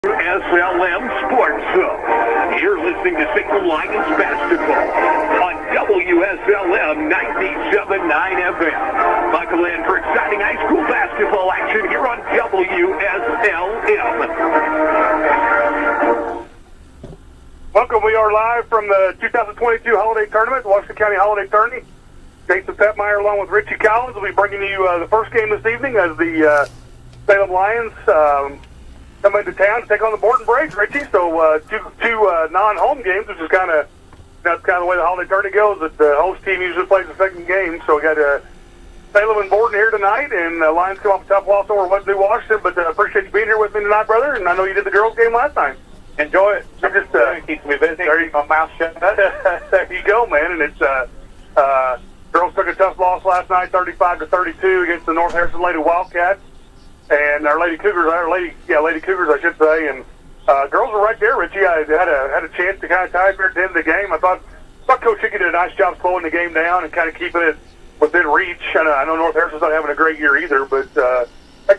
Wslm Sports Zone. You're listening to Salem Lions basketball on WSLM 97.9 FM. Buckle in for exciting high school basketball action here on WSLM. Welcome. We are live from the 2022 Holiday Tournament, the Washington County Holiday Tourney. Jason Petmeyer along with Richie Collins will be bringing you the first game this evening as the Salem Lions come into town to take on the Borden Braves, Richie. So two non-home games, which is that's kind of the way the Holiday Tourney goes. That the host team usually plays the second game. So we got Salem and Borden here tonight, and Lions come off a tough loss over West New Washington. But appreciate you being here with me tonight, brother. And I know you did the girls' game last time. Enjoy it. Just keeps me busy. Keep my mouth shut. There you go, man. And it's girls took a tough loss last night, 35-32 against the North Harrison Lady Wildcats. And our Lady Cougars, Lady Cougars, I should say, and girls were right there, Richie. I had a chance to kind of tie it there at the end of the game. I thought Coach Hickey did a nice job slowing the game down and kind of keeping it within reach. I know North Harrison's not having a great year either, but that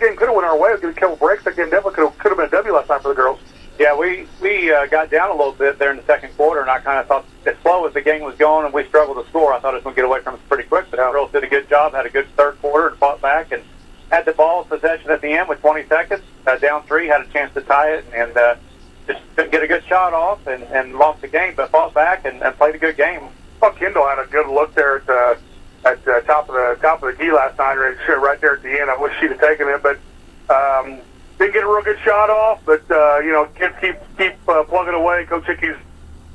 game could have went our way. It was a couple breaks. That game definitely could have been a W last night for the girls. Yeah, we got down a little bit there in the second quarter, and I kind of thought as slow as the game was going and we struggled to score, I thought it was going to get away from us pretty quick. But the girls did a good job, had a good third quarter, and fought back, and had the ball possession at the end with 20 seconds, down 3, had a chance to tie it, and just couldn't get a good shot off and lost the game, but fought back and played a good game. Well, Kendall had a good look there at the top of the key last night, right there at the end. I wish she'd have taken it, but didn't get a real good shot off. But kids keep plugging away. Coach Hickey's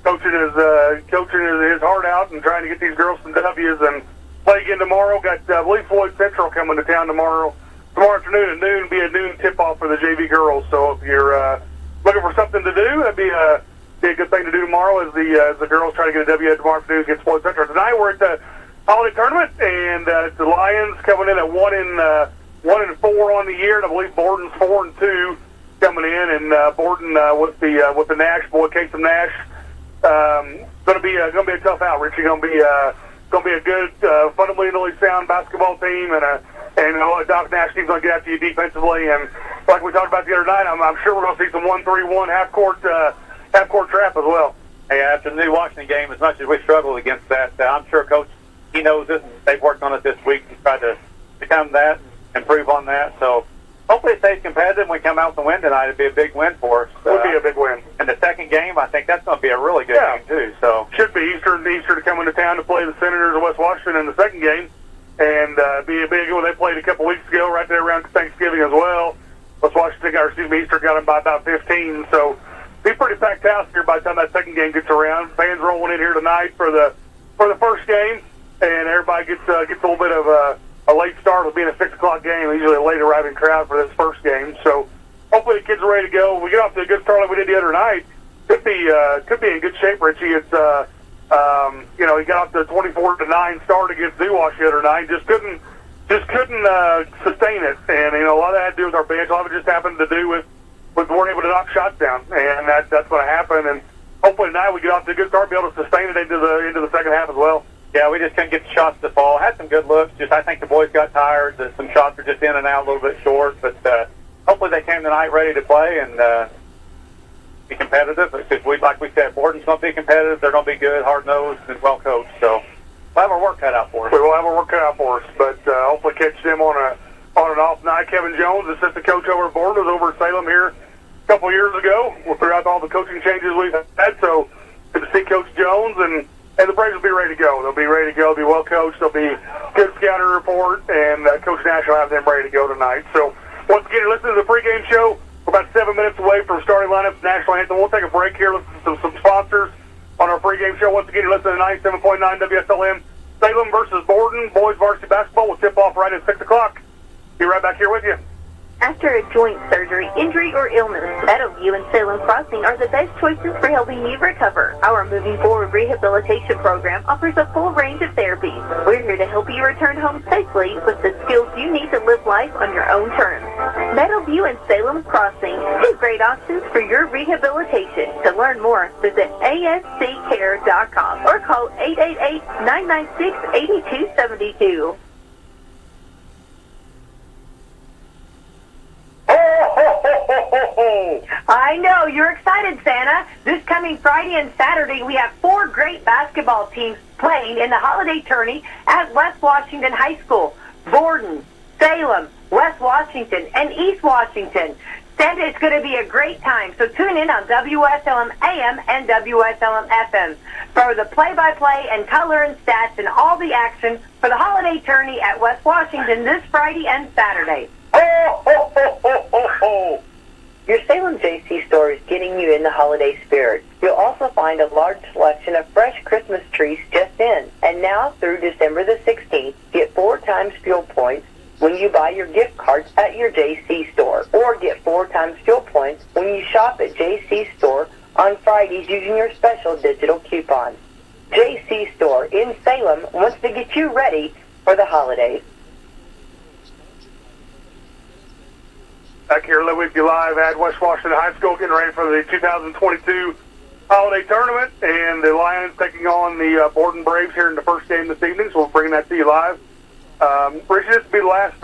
coaching his heart out and trying to get these girls some W's and play again tomorrow. Got I believe Floyd Central coming to town tomorrow afternoon at noon. Be a noon tip-off for the JV girls. So if you're looking for something to do, that'd be a good thing to do tomorrow as the girls try to get a W tomorrow afternoon against Floyd Central. Tonight we're at the Holiday Tournament, and the Lions coming in at 1-4 on the year, and I believe Borden's 4-2 coming in, and Borden with the Nash boy, Casey Nash, gonna be a tough out. Richie, gonna be a good, fundamentally sound basketball team, and Doc Nash team's gonna get after you defensively, and like we talked about the other night, I'm sure we're gonna see some 1-3-1 half court trap as well. Hey, after the New Washington game, as much as we struggled against that, I'm sure Coach, he knows it, and they've worked on it this week and tried to become that, improve on that. So hopefully it stays competitive and we come out with the win tonight. It'd be a big win for us. Would be a big win. And the second game, I think that's going to be a really good game too. So should be Easter to come into town to play the Senators of West Washington in the second game, and be a big one. They played a couple weeks ago, right there around Thanksgiving as well. Easter got them by about 15. So be pretty packed house here by the time that second game gets around. Fans rolling in here tonight for the first game, and everybody gets a little bit of a late start with being a 6 o'clock game. Usually a late arriving crowd for this first game. So hopefully the kids are ready to go. We get off to a good start like we did the other night. Could be in good shape, Richie. It's he got off to a 24-9 start against New Wash the other night. Just couldn't sustain it. And a lot of that had to do with our bench. A lot of it just happened to do with weren't able to knock shots down, and that's going to happen. And hopefully tonight we get off to a good start, be able to sustain it into the second half as well. Yeah, we just couldn't get the shots to fall. Had some good looks. I think the boys got tired. Some shots were just in and out a little bit short. But hopefully they came tonight ready to play and be competitive. Because like we said, Borden's going to be competitive. They're going to be good, hard-nosed, and well-coached. So we'll have our work cut out for us. We will have our work cut out for us. But hopefully catch them on an off night. Kevin Jones, assistant coach over at Borden, was over at Salem here a couple years ago. Throughout all the coaching changes we've had. So good to see Coach Jones, and the Braves will be ready to go. They'll be ready to go. They'll be well coached. They'll be good scouting report, and Coach Nash will have them ready to go tonight. So once again, you're listening to the pregame show. We're about 7 minutes away from starting lineup of the national anthem. We'll take a break here. Listen to some sponsors on our pregame show. Once again, you're listening to 97.9 WSLM. Salem versus Borden. Boys varsity basketball will tip off right at 6 o'clock. Be right back here with you. After a joint surgery, injury, or illness, Meadowview and Salem Crossing are the best choices for helping you recover. Our Moving Forward Rehabilitation Program offers a full range of therapies. We're here to help you return home safely with the skills you need to live life on your own terms. Meadowview and Salem Crossing, two great options for your rehabilitation. To learn more, visit asccare.com or call 888-996-8272. Ho, ho, ho, ho, ho. I know, you're excited, Santa. This coming Friday and Saturday, we have 4 great basketball teams playing in the holiday tourney at West Washington High School. Borden, Salem, West Washington, and East Washington. Santa, it's going to be a great time, so tune in on WSLM AM and WSLM FM for the play-by-play and color and stats and all the action for the holiday tourney at West Washington this Friday and Saturday. Ho, ho, ho, ho, ho, ho. Your Salem JC store is getting you in the holiday spirit. You'll also find a large selection of fresh Christmas trees just in. And now through December the 16th, get 4 times fuel points when you buy your gift cards at your JC store. Or get 4 times fuel points when you shop at JC store on Fridays using your special digital coupon. JC store in Salem wants to get you ready for the holidays. Back here with you live at West Washington High School, getting ready for the 2022 holiday tournament, and the Lions taking on the Borden Braves here in the first game this evening, so we're bringing that to you live. Richie, this will be the last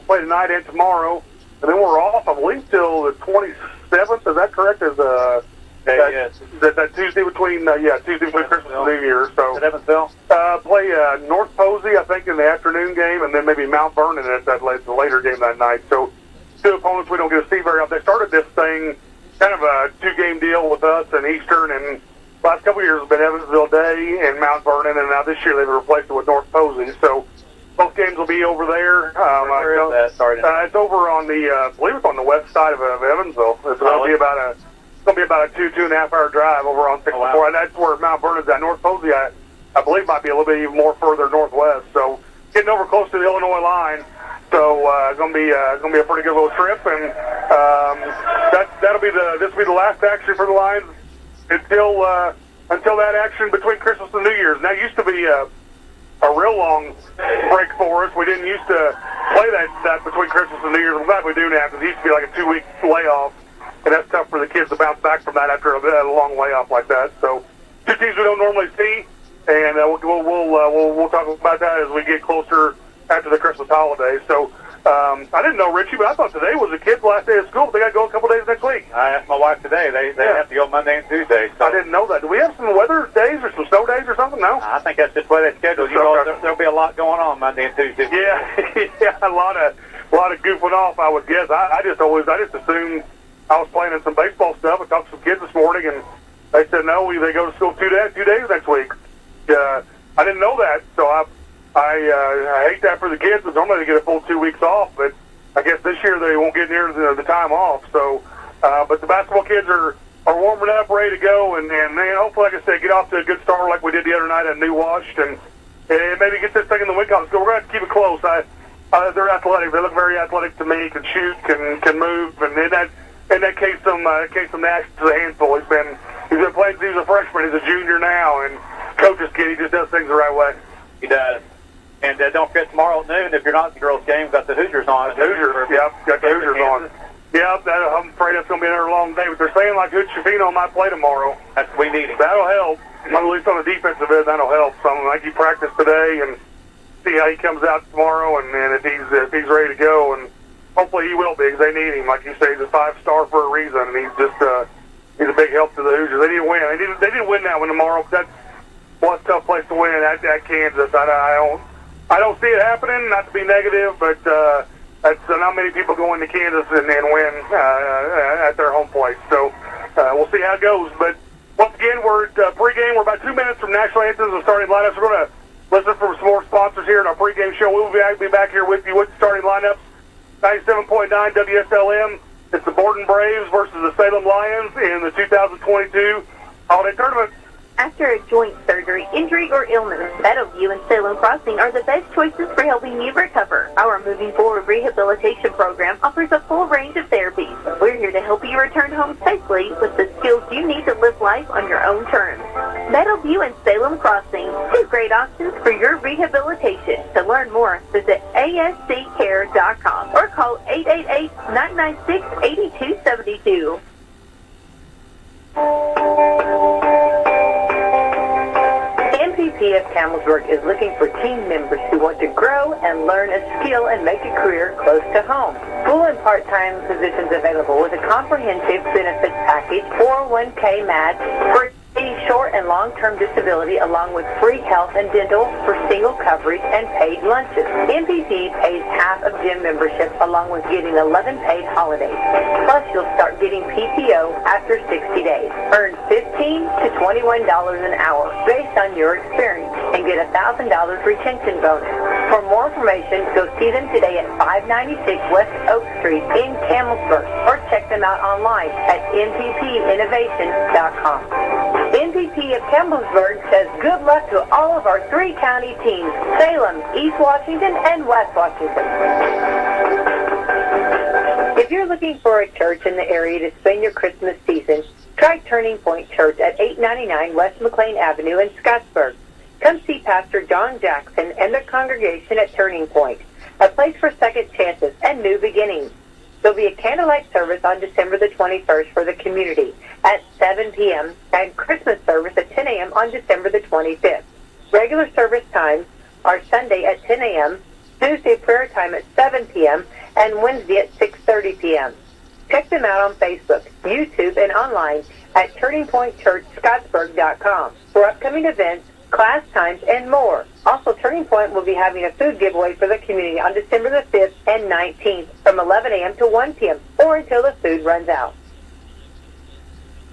play tonight and tomorrow, and then we're off, I believe, till the 27th. Is that correct? Is Yes. that Tuesday between Tuesday between Christmas and New Year? So At Evansville? play North Posey, I think, in the afternoon game, and then maybe Mount Vernon at the later game that night. So 2 opponents we don't get to see very often. They started this thing kind of a 2-game deal with us and Eastern, and last couple of years has been Evansville Day and Mount Vernon, and now this year they've replaced it with North Posey. So both games will be over there. Where is that? Sorry. It's over on the, I believe it's on the west side of Evansville. It's going to be about a 2.5 hour drive over on 64, wow. and that's where Mount Vernon's at. North Posey, I believe, might be a little bit even more further northwest. So getting over close to the Illinois line. So going to be a pretty good little trip, and this will be the last action for the Lions until that action between Christmas and New Year's. And that used to be a real long break for us. We didn't used to play that between Christmas and New Year's. I'm glad we do now, because it used to be like a 2-week layoff, and that's tough for the kids to bounce back from that after a long layoff like that. So 2 teams we don't normally see, and we'll talk about that as we get closer after the Christmas holidays. So I didn't know, Richie, but I thought today was the kids' last day of school, but they got to go a couple days next week. I asked my wife today. They have to go Monday and Tuesday. So I didn't know that. Do we have some weather days or some snow days or something? No? I think that's just the way they schedule. You know, there'll be a lot going on Monday and Tuesday. Yeah, a lot of goofing off, I would guess. I just assumed I was playing in some baseball stuff. I talked to some kids this morning, and they said no, they go to school 2 days next week. I didn't know that, so I hate that for the kids, because normally they get a full 2 weeks off, but I guess this year they won't get near the time off. So, but the basketball kids are warming up, ready to go, and hopefully, like I said, get off to a good start like we did the other night at New Wash, and maybe get this thing in the win conference. We're going to have to keep it close. They're athletic. They look very athletic to me. Can shoot, can move, and in that case, Nash is a handful. He's been playing since he was a freshman. He's a junior now, and coach's kid. He just does things the right way. He does. And don't forget, tomorrow at noon, if you're not at the girls' game, we've got the Hoosiers on. Hoosiers, yep, got the Hoosiers on. Yeah, I'm afraid that's going to be another long day, but they're saying like Hood Shavino might play tomorrow. We need him. That'll help. At least on the defensive end, that'll help. So I think he practiced today, and see how he comes out tomorrow, and if he's ready to go, and hopefully he will be, because they need him. Like you say, he's a 5-star for a reason, and he's a big help to the Hoosiers. They didn't win. They didn't win that one tomorrow. But that's a tough place to win at Kansas. I don't see it happening. Not to be negative, but that's not many people go into Kansas and win at their home place. So we'll see how it goes. But once again, we're at pregame. We're about 2 minutes from national anthems and starting lineups. We're going to listen for some more sponsors here in our pregame show. We'll be back here with you with the starting lineups. 97.9 WSLM. It's the Borden Braves versus the Salem Lions in the 2022 holiday tournament. After a joint surgery, injury, or illness, Meadowview and Salem Crossing are the best choices for helping you recover. Our Moving Forward rehabilitation program offers a full range of therapies. We're here to help you return home safely with the skills you need to live life on your own terms. Meadowview and Salem Crossing, 2 great options for your rehabilitation. To learn more, visit asccare.com or call 888-996-8272. of Campbellsburg is looking for team members who want to grow and learn a skill and make a career close to home. Full and part-time positions available with a comprehensive benefits package, 401k match, free short and long-term disability, along with free health and dental for single coverage and paid lunches. MPP pays half of gym membership along with getting 11 paid holidays. Plus, you'll start getting PTO after 60 days. Earn $15 to $21 an hour based on your experience and get a $1,000 retention bonus. For more information, go see them today at 596 West Oak Street in Campbellsburg or check them out online at nppinnovation.com. NPP of Campbellsburg says good luck to all of our 3-county teams, Salem, East Washington, and West Washington. If you're looking for a church in the area to spend your Christmas season, try Turning Point Church at 899 West McLean Avenue in Scottsburg. Come see Pastor John Jackson and their congregation at Turning Point, a place for second chances and new beginnings. There'll be a candlelight service on December the 21st for the community at 7 p.m. and Christmas service at 10 a.m. on December the 25th. Regular service times are Sunday at 10 a.m., Tuesday prayer time at 7 p.m., and Wednesday at 6:30 p.m. Check them out on Facebook, YouTube, and online at TurningPointChurchScottsburg.com for upcoming events, class times, and more. Also, Turning Point will be having a food giveaway for the community on December the 5th and 19th from 11 a.m. to 1 p.m. or until the food runs out.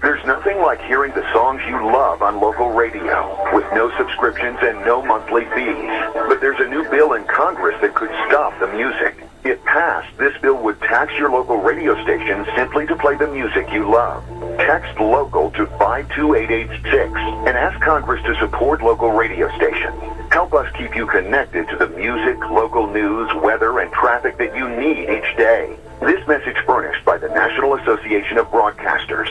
There's nothing like hearing the songs you love on local radio with no subscriptions and no monthly fees. But there's a new bill in Congress that could stop the music. If passed, this bill would tax your local radio station simply to play the music you love. Text LOCAL to 52886 and ask Congress to support local radio stations. Help us keep you connected to the music, local news, weather, and traffic that you need each day. This message furnished by the National Association of Broadcasters.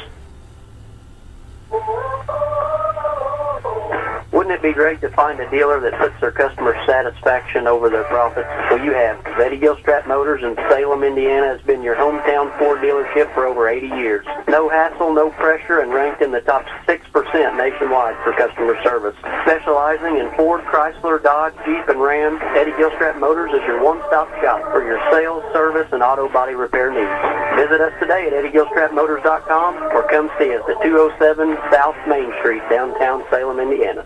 Wouldn't it be great to find a dealer that puts their customer satisfaction over their profits? Well, you have. Betty Gilstrap Motors in Salem, Indiana has been your hometown Ford dealership for over 80 years. No hassle, no pressure, and ranked in the top 6% nationwide for customer service. Specializing in Ford, Chrysler, Dodge, Jeep, and Ram, Betty Gilstrap Motors is your one-stop shop for your sales, service, and auto body repair needs. Visit us today at EddieGilstrapMotors.com or come see us at 207 South Main Street, downtown Salem, Indiana.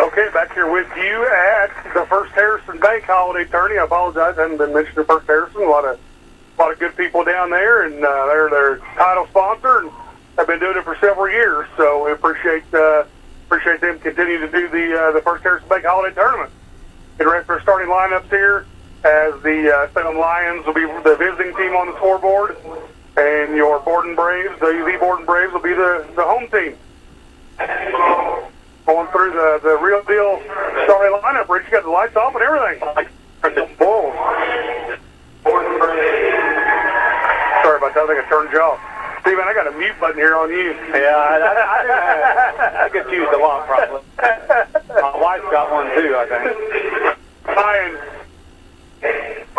Okay, back here with you at the First Harrison Bank Holiday Tourney. I apologize, I haven't been mentioned to First Harrison. A lot of good people down there, and they're their title sponsor, and have been doing it for several years. So we appreciate them continuing to do the First Harrison Bank Holiday Tournament. Get ready for starting lineups here, as the Salem Lions will be the visiting team on the scoreboard, and your Borden Braves, the Borden Braves, will be the home team. Going through the real deal starting lineup, Rich. You got the lights off and everything. Bulls. Sorry about that. I think I turned you off. Steven, I got a mute button here on you. Yeah, I could use a lot, probably. My wife's got one too, I think. Ryan,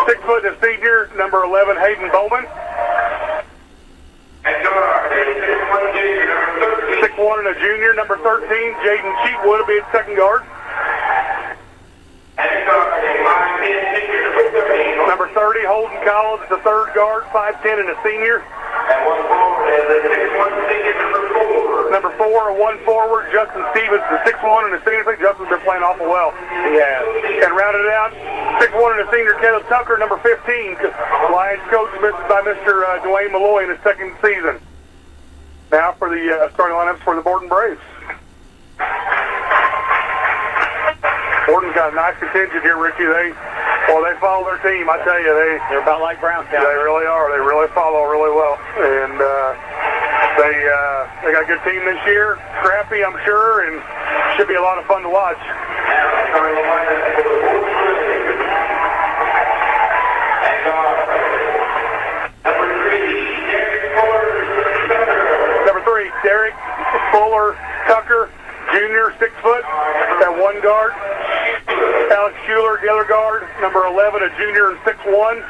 6 foot and a senior, number 11, Hayden Bowman. 6'1" and a junior, number 13, Jaden Cheatwood will be at second guard. Number 30, Holden Collins, the third guard, 5'10" and a senior. Number 4, a one forward, Justin Stevens, the 6'1" and a senior. I think Justin's been playing awful well. Yeah. And rounded out, 6'1" and a senior, Caleb Tucker, number 15, Lions coach by Mr. Dwayne Malloy in his second season. Now for the starting lineups for the Borden Braves. Borden's got a nice contingent here, Richie. They follow their team. I tell you, They're about like Brownstown. They really are. They really follow really well, and they got a good team this year. Scrappy, I'm sure, and should be a lot of fun to watch. Number 3, Derek Fuller Tucker, junior, 6 foot, at one guard. Alex Schuler, the other guard, number 11, a junior and 6'1".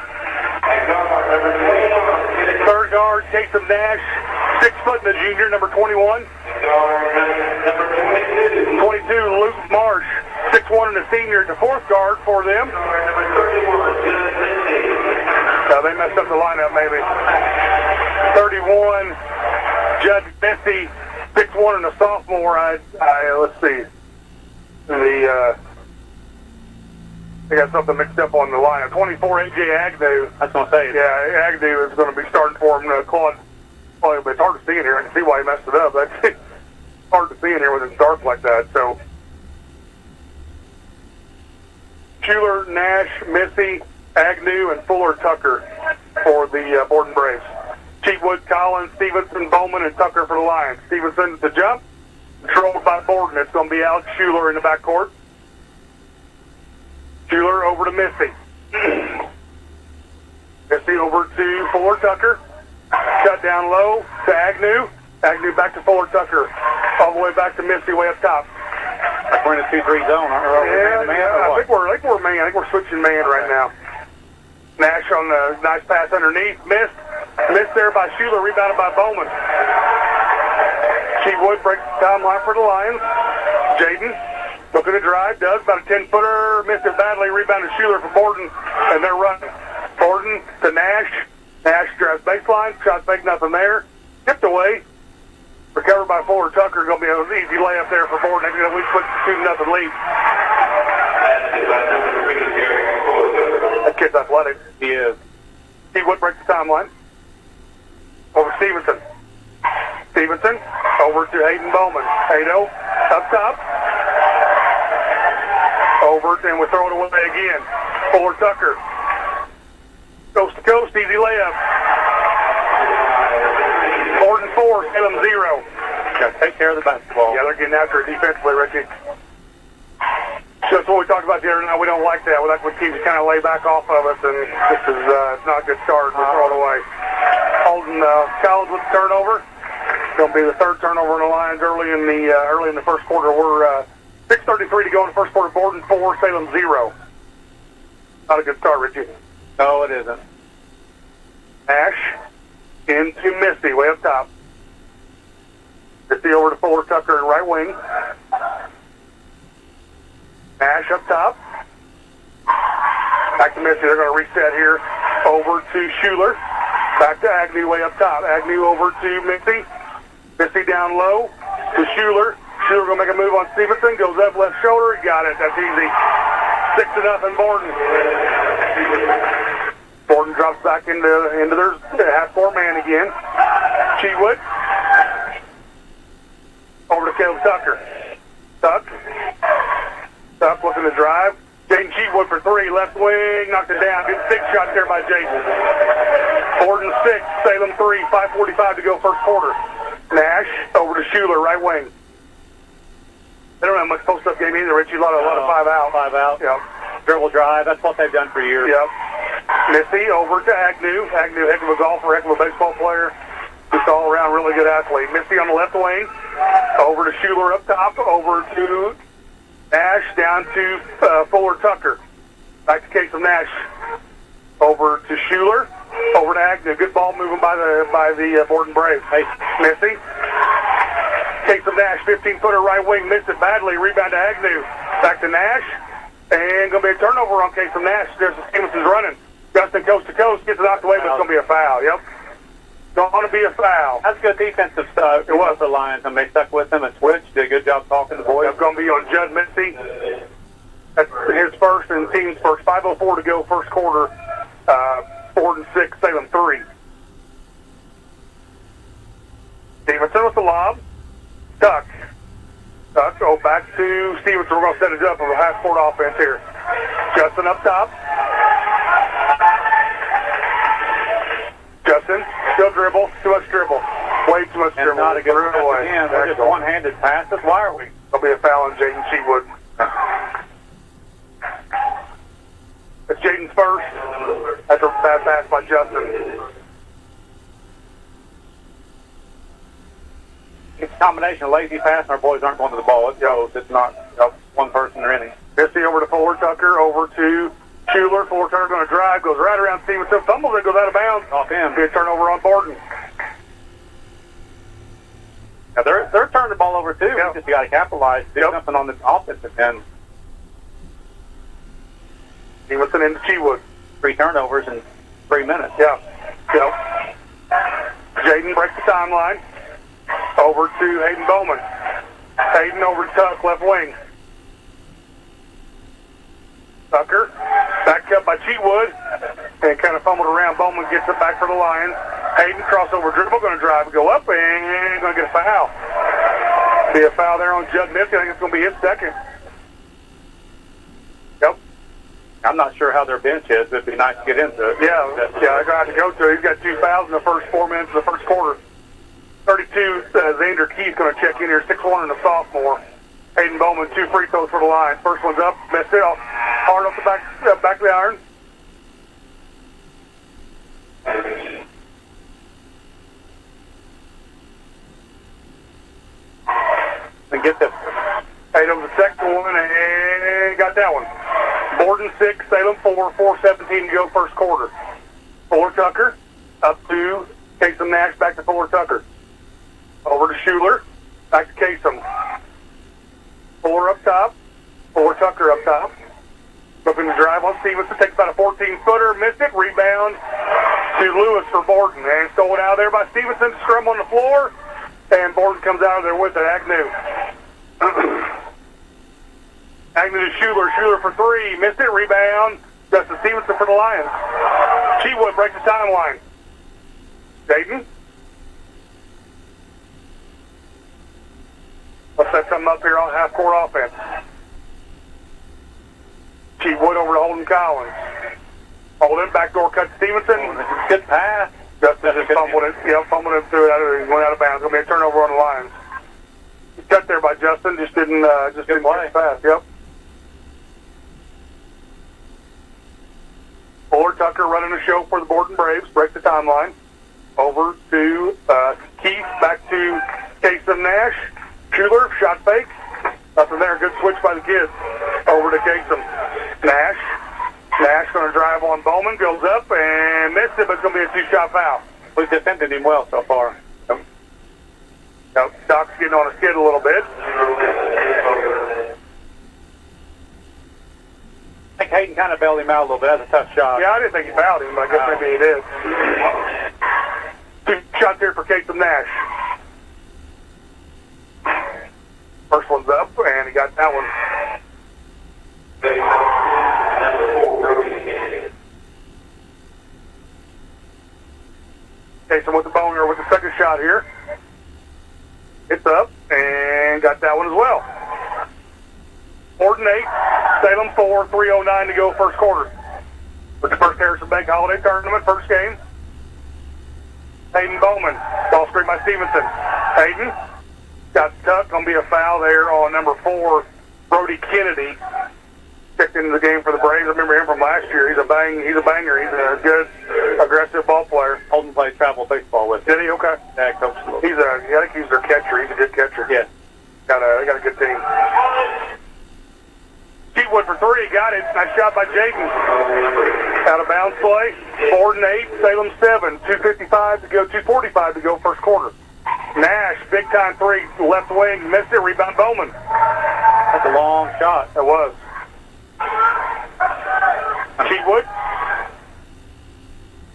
Third guard, Taysom Nash, 6 foot and a junior, number 21. 22, Luke Marsh, 6'1" and a senior at the fourth guard for them. They messed up the lineup, maybe. 31, Judd Missy, 6'1" and a sophomore. Let's see. They got something mixed up on the lineup. 24, AJ Agnew. I was going to say. Yeah, Agnew is going to be starting for him. Claude, well, it's hard to see in here. I can see why he messed it up. That's hard to see in here when it starts like that. So, Schuler, Nash, Missy, Agnew, and Fuller Tucker for the Borden Braves. Cheatwood, Collins, Stevenson, Bowman, and Tucker for the Lions. Stevenson to jump, controlled by Borden. It's going to be Alex Schuler in the backcourt. Schuler over to Missy. Missy over to Fuller Tucker. Shut down low to Agnew. Agnew back to Fuller Tucker. All the way back to Missy way up top. We're in a 2-3 zone, aren't we? I think we're man. I think we're switching man right now. Nash on the nice pass underneath. Missed there by Schuler. Rebounded by Bowman. Cheatwood breaks the timeline for the Lions. Jaden looking to drive. Does about a 10-footer. Missed it badly. Rebounded Schuler for Borden. And they're running. Borden to Nash. Nash drives baseline. Shot fake, nothing there. Tipped away. Recovered by Fuller Tucker. Going to be an easy layup there for Borden. They're going to put 2-0 lead. That kid's athletic. He is. Cheatwood breaks the timeline. Over Stevenson. Stevenson over to Hayden Bowman. Haydo up top. Over, and we throw it away again. Fuller Tucker. Coast to coast, easy layup. Borden 4, Salem 0. Got to take care of the basketball. Yeah, they're getting after it defensively, Richie. That's what we talked about the other night. We don't like that. We like when teams kind of lay back off of us, and this is it's not a good start. We throw it away. Holden Collins with the turnover. Going to be the third turnover in the Lions early in the first quarter. We're 6:33 to go in the first quarter. Borden 4, Salem 0. Not a good start, Richie. No, it isn't. Nash into Misty, way up top. Misty over to Fuller Tucker in right wing. Nash up top. Back to Misty. They're going to reset here. Over to Schuler. Back to Agnew, way up top. Agnew over to Misty. Misty down low to Schuler. Schuler going to make a move on Stevenson. Goes up left shoulder. Got it. That's easy. 6-0 Borden. Borden drops back into their half-court man again. Cheatwood. Over to Caleb Tucker. Tuck looking to drive. Jaden Cheatwood for 3. Left wing. Knocked it down. Good 6 shot there by Jaden. Borden 6. Salem 3. 5:45 to go first quarter. Nash over to Schuler, right wing. They don't have much post-up game either, Richie. A lot of 5 out. 5 out. Yep. Dribble drive. That's what they've done for years. Yep. Missy over to Agnew. Agnew, heck of a golfer, heck of a baseball player. Just all around really good athlete. Missy on the left wing. Over to Schuler up top. Over to Nash. Down to Fuller Tucker. Back to Casey Nash. Over to Schuler. Over to Agnew. Good ball moving by the Borden Braves. Hey, Missy. Casey Nash, 15-footer right wing. Missed it badly. Rebound to Agnew. Back to Nash. And going to be a turnover on Casey Nash. There's the Stevenson's running. Justin coast to coast. Gets it knocked away, but it's going to be a foul. Yep. Going to be a foul. That's good defensive stuff. It was the Lions, and they stuck with them and switched. Did a good job talking to the boys. It's going to be on Judd Missy. That's his first and team's first. 5:04 to go first quarter. Borden 6, Salem 3. Stevenson with the lob. Tuck. Oh, back to Stevenson. We're going to set it up with a half-court offense here. Justin up top. Justin, still dribble. Too much dribble. Way too much dribble. Not a good pass again. We're just one-handed passes. Why are we? There'll be a foul on Jaden Cheatwood. It's Jaden's first. That's a bad pass by Justin. It's a combination of lazy pass and our boys aren't going to the ball. It goes. It's not. one person or any. Misty over to Fuller Tucker, over to Schuler. Fuller Tucker going to drive, goes right around Stevenson, fumbles it, goes out of bounds. Off him. Be a turnover on Borden. Now they're turning the ball over too. Yeah. You just got to capitalize, do something on the offensive end. Stevenson into Chewood. 3 turnovers in 3 minutes. Yeah. Yep. Jaden breaks the timeline. Over to Hayden Bowman. Hayden over to Tuck, left wing. Tucker, backed up by Cheatwood, and kind of fumbled around. Bowman gets it back for the Lions. Hayden, crossover dribble, going to drive, go up, and going to get a foul. Be a foul there on Judd Niski. I think it's going to be his second. Yep. I'm not sure how their bench is. It'd be nice to get into it. Yeah, I got to go to it. He's got 2 fouls in the first 4 minutes of the first quarter. 32, Xander Key's going to check in here, 6'1" and a sophomore. Hayden Bowman, 2 free throws for the Lions. First one's up, missed it off, hard off the back of the iron. And get this. Hayden over the second one, and got that one. Borden 6, Salem 4, 4:17 to go first quarter. Fuller Tucker, up to Kasem Nash, back to Fuller Tucker. Over to Schuler, back to Kasem. Fuller up top, Fuller Tucker up top. Looking to drive on Stevenson, takes about a 14-footer, missed it, rebound to Lewis for Borden. And stolen out of there by Stevenson, scrum on the floor, and Borden comes out of there with it, Agnew. Agnew to Schuler, Schuler for 3, missed it, rebound, Justin Stevenson for the Lions. Cheatwood breaks the timeline. Dayton. Let's set something up here on half-court offense. Cheatwood over to Holden Collins. Holden, backdoor cut to Stevenson. Good pass. Justin just fumbled it. Yeah, fumbled it through it. Went out of bounds. Going to be a turnover on the Lions. Cut there by Justin. Just didn't play pass. Yep. Fuller Tucker running the show for the Borden Braves. Break the timeline. Over to Keith. Back to Kasem Nash. Schuler, shot fake. Nothing there. Good switch by the kids. Over to Kasem. Nash. Nash going to drive on Bowman. Goes up and missed it, but it's going to be a 2-shot foul. We've defended him well so far. Yep. Doc's getting on a skid a little bit. I think Hayden kind of bailed him out a little bit. That's a tough shot. Yeah, I didn't think he fouled him, but I guess maybe he did. 2 shots here for Kasem Nash. First one's up, and he got that one. Kasem with the boner with the second shot here. It's up, and got that one as well. Borden 8, Salem 4, 3:09 to go first quarter. With the first Harrison Bank Holiday Tournament, first game. Hayden Bowman, ball screen by Stevenson. Hayden got stuck. Going to be a foul there on number 4, Brody Kennedy. Kicked into the game for the Braves. I remember him from last year. He's a banger. He's a good, aggressive ball player. Holden played travel baseball with him. Did he? Okay. Yeah, coach. I think he's their catcher. He's a good catcher. Yeah. They got a good team. Cheatwood for 3, got it. Nice shot by Jaden. Out of bounds play. Borden 8, Salem 7. 2:55 to go. 2:45 to go first quarter. Nash, big time 3, left wing, missed it. Rebound Bowman. That's a long shot. It was. Cheatwood.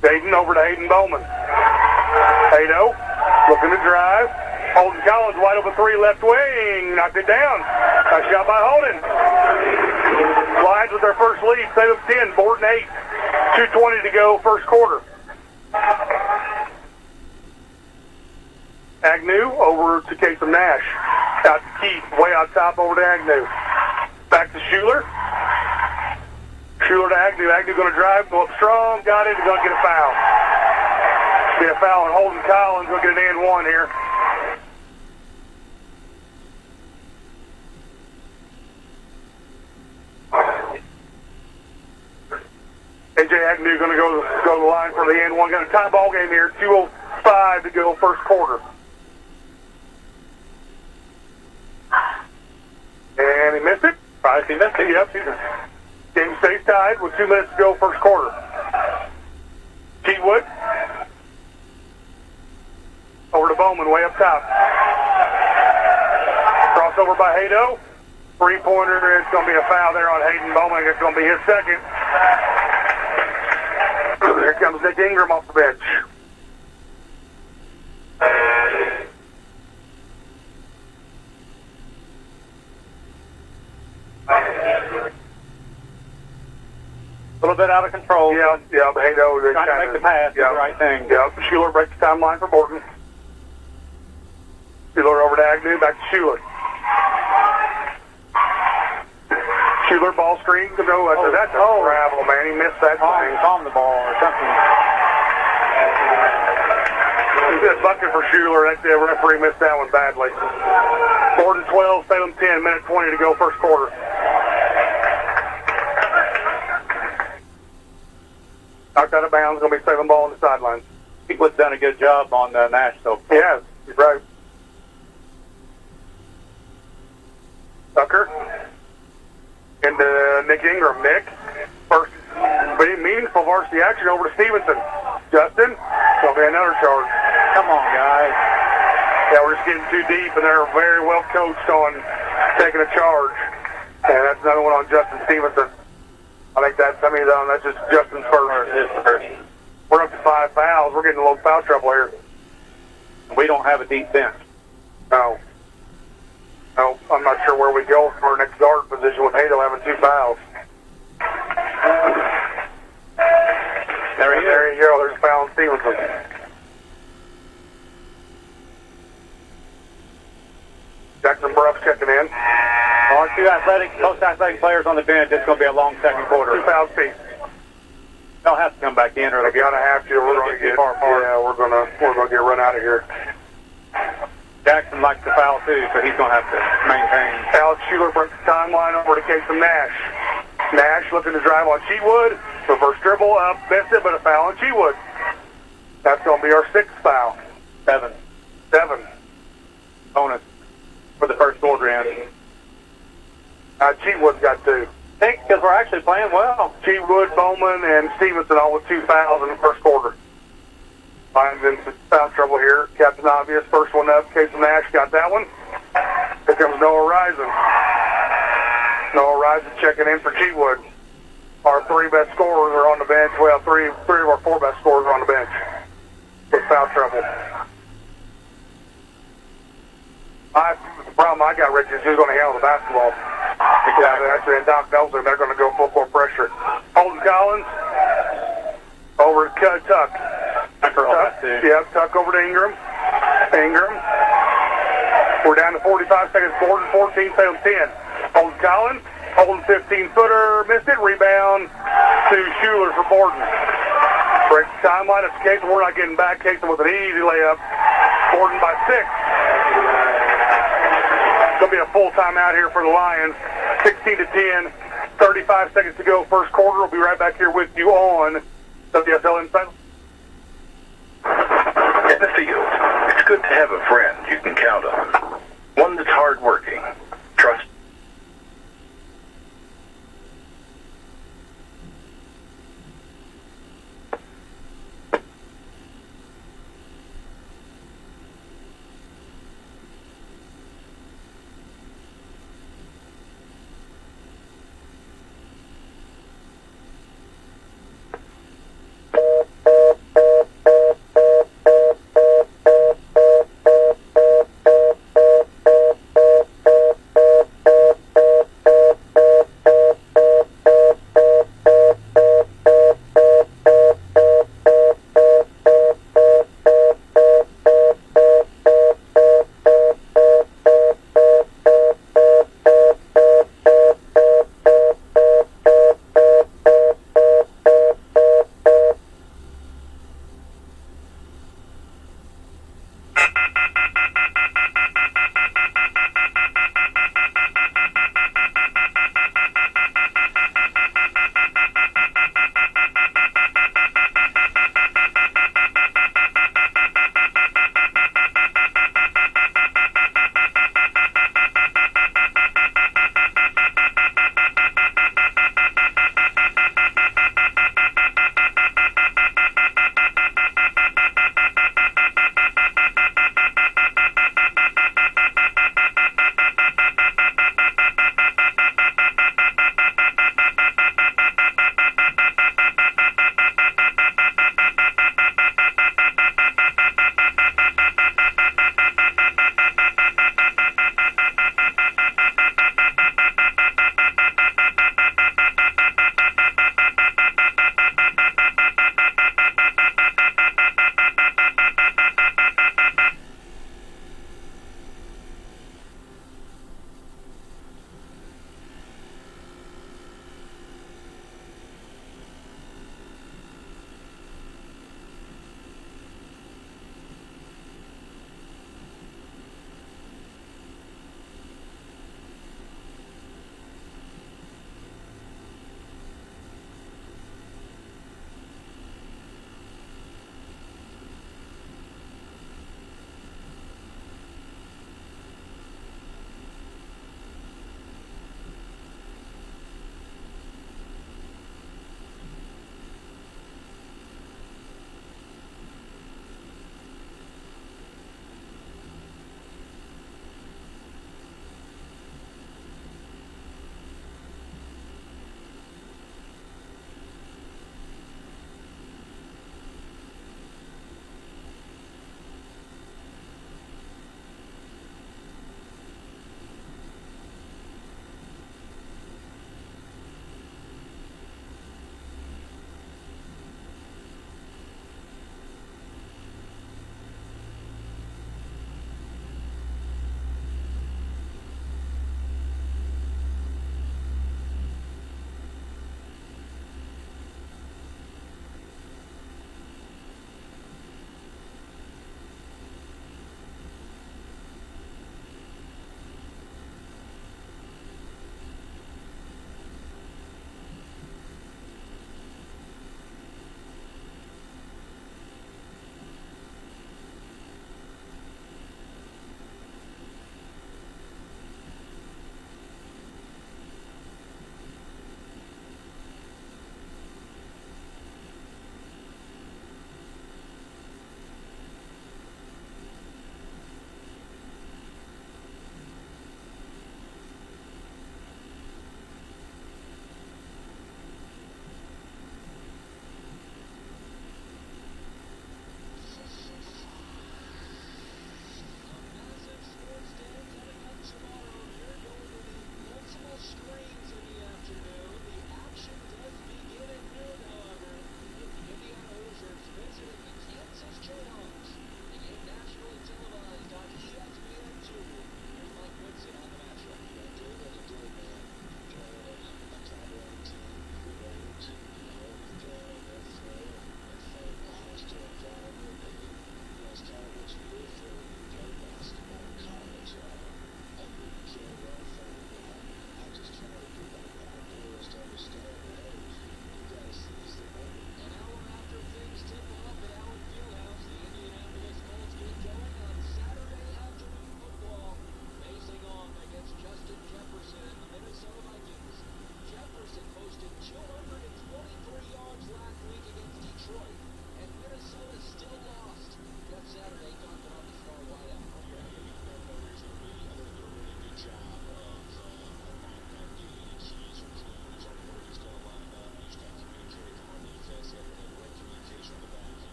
Jaden over to Hayden Bowman. Haydo looking to drive. Holden Collins wide open 3, left wing. Knocked it down. Nice shot by Holden. Lions with their first lead. Salem 10, Borden 8. 2:20 to go first quarter. Agnew over to Kasem Nash. Out to Keith, way out top over to Agnew. Back to Schuler. Schuler to Agnew. Agnew going to drive, go up strong, got it, going to get a foul. Get a foul on Holden Collins. Going to get an and 1 here. AJ Agnew going to go to the line for the and 1. Got a tie ball game here. 2:05 to go first quarter. And he missed it. Probably see missed it. Yep. Game stays tied with 2 minutes to go first quarter. Cheatwood. Over to Bowman, way up top. Crossover by Haydo. Three-pointer, it's going to be a foul there on Hayden Bowman. It's going to be his second. Here comes Nick Ingram off the bench. A little bit out of control. Yeah, Haydo. Trying to make the pass, do the right thing. Yeah, Schuler breaks the timeline for Borden. Schuler over to Agnew, back to Schuler. Schuler ball screen to go. That's a travel, man. He missed that thing. Calm the ball or something. Good bucket for Schuler. That referee missed that one badly. Borden 12, Salem 10, minute 20 to go first quarter. Knocked out of bounds, going to be Salem ball on the sidelines. Heatwood's done a good job on Nash, though. He has. He's right. Tucker. Into Nick Ingram. Nick. First meaningful varsity action over to Stevenson. Justin. Going to be another charge. Come on, guys. Yeah, we're just getting too deep, and they're very well coached on taking a charge. And that's another one on Justin Stevenson. I think that's just Justin's first. We're up to 5 fouls. We're getting a little foul trouble here. We don't have a deep bench. No, I'm not sure where we go for our next guard position with Haydo having 2 fouls. There you go. There's a foul on Stevenson. Jackson Bruff checking in. On 2 most athletic players on the bench, it's going to be a long second quarter. 2 fouls piece. They'll have to come back in, or They're gonna have to. We're gonna get far apart. Yeah, we're gonna get run out of here. Jackson likes to foul too, so he's going to have to maintain. Alex Schuler breaks the timeline over to Casey Nash. Nash looking to drive on Cheatwood. Reverse dribble up, missed it, but a foul on Cheatwood. That's going to be our 6th foul. 7. 7. Bonus for the first quarter end. Cheatwood's got 2. I think because we're actually playing well. Cheatwood, Bowman, and Stevenson all with 2 fouls in the first quarter. Finds in some foul trouble here. Captain Obvious, first one up. Casey Nash got that one. Here comes Noah Risen. Noah Risen checking in for Cheatwood. Our 3 best scorers are on the bench. Well, three of our 4 best scorers are on the bench with foul trouble. The problem I got, Rich, is who's going to handle the basketball. Exactly. And Doc Nelson, they're going to go full court pressure. Holden Collins over to Tuck. Tuck over to Ingram. We're down to 45 seconds. Borden 14, Salem 10. Holden Collins. Holden 15-footer. Missed it. Rebound to Schuler for Borden. Breaks the timeline. It's Casey. We're not getting back. Casey with an easy layup. Borden by 6. It's going to be a full timeout here for the Lions. 16-10. 35 seconds to go. First quarter. We'll be right back here with you on WSL Insight. In the field, it's good to have a friend you can count on. One that's hardworking.